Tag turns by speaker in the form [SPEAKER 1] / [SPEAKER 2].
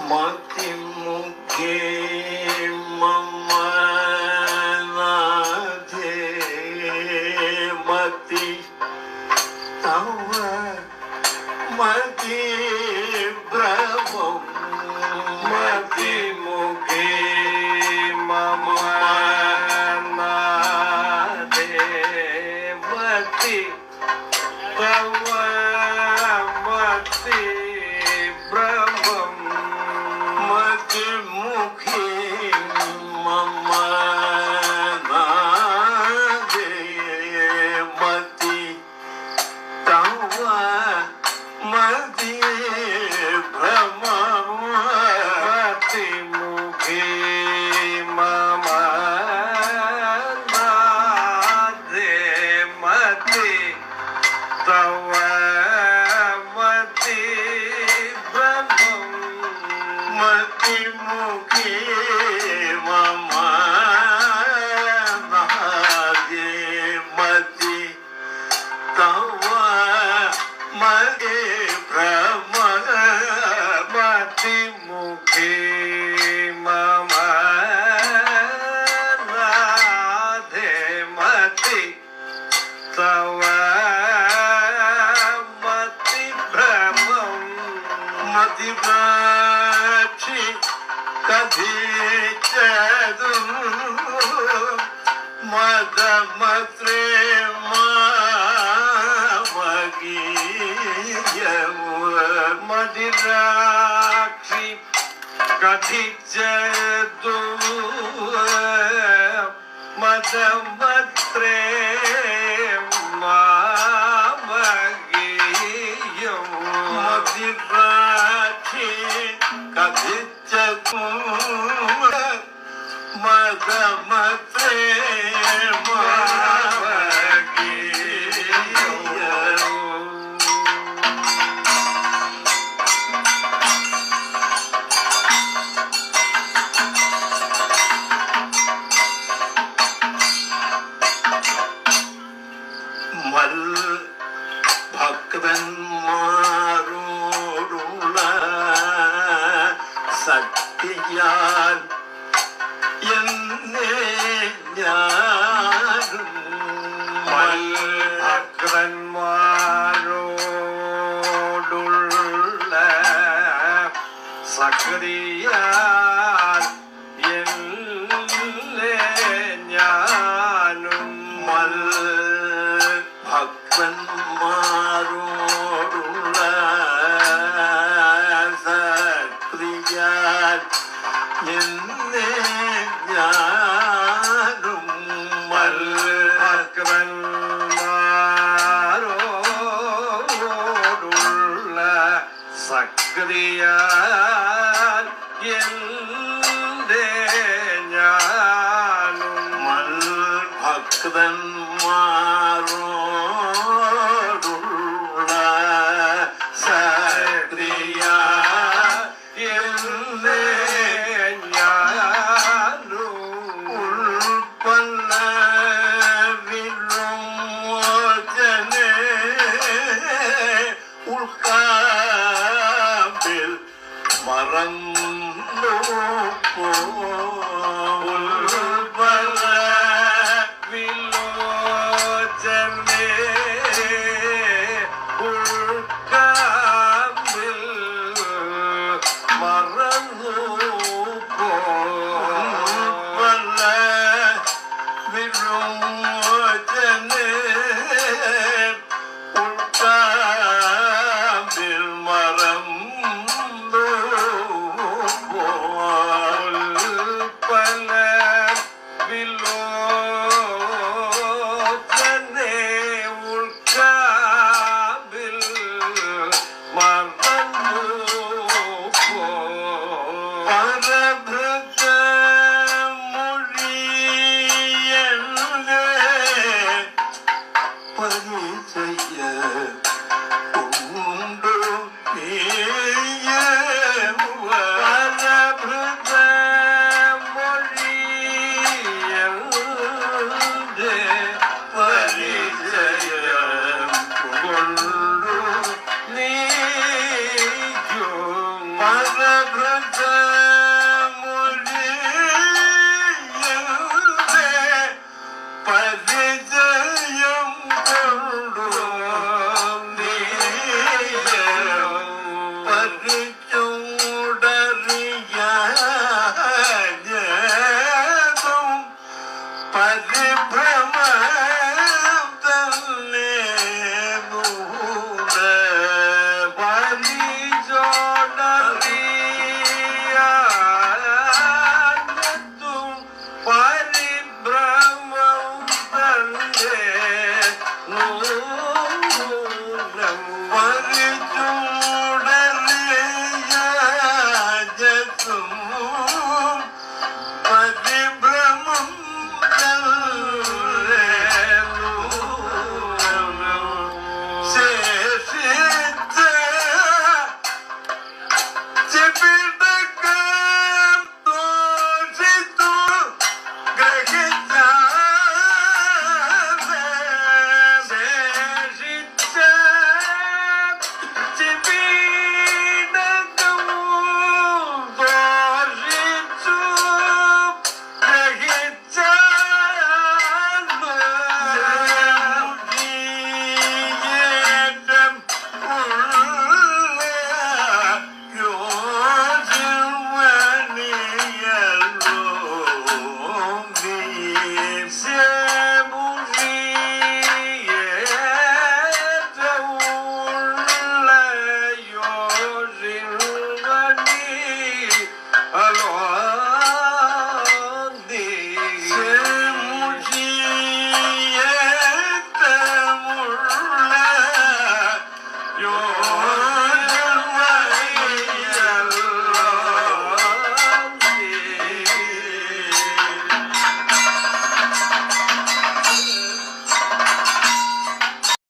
[SPEAKER 1] मति मुखे मम नाथे मति तव मति भ्रमं मति मुखे मम नाथे मति तव मति भ्रमं मति मुखे मम नाथे मति तव मति भ्रमं मति मुखे मम नाथे मति तव मति भ्रमं मति मुखे मम नाथे मति तव मति भ्रमं मति मुखे मम नाथे मति तव मति भ्रमं मति भ्राक्षि कथिचतु मदमत्रे मति भ्राक्षि कथिचतु मदमत्रे मति भ्राक्षि कथिचतु मदमत्रे ഭക്തന്മാരോടുള്ള സത്യയാൽ എന്നെ ഞാനും ഭക്തന്മാരോടുള്ള സക്രിയാൽ എന്നെ ഞാനും ഭക്തന്മാരോടുള്ള സക്രിയാൽ എന്നെ ഞാനും ഭക്തന്മാരോടുള്ള സക്രിയാൽ എന്നെ ഞാനും ഭക്തന്മാരോടുള്ള സക്രിയാൽ എന്നെ ഞാനും ഉൾപ്പല്ലവിലും മോചനേ ഉൾക്കാമ്പിൽ മറന്നു ഉൾപ്പല്ലവിലോചനേ ഉൾക്കാമ്പിൽ മറന്നു വിമോചനേ ഉൾക്കാമ്പിൽ മറന്നു പല വിലോചനേ ഉൾക്കാമ്പിൽ മറന്നു പ്രഭൃത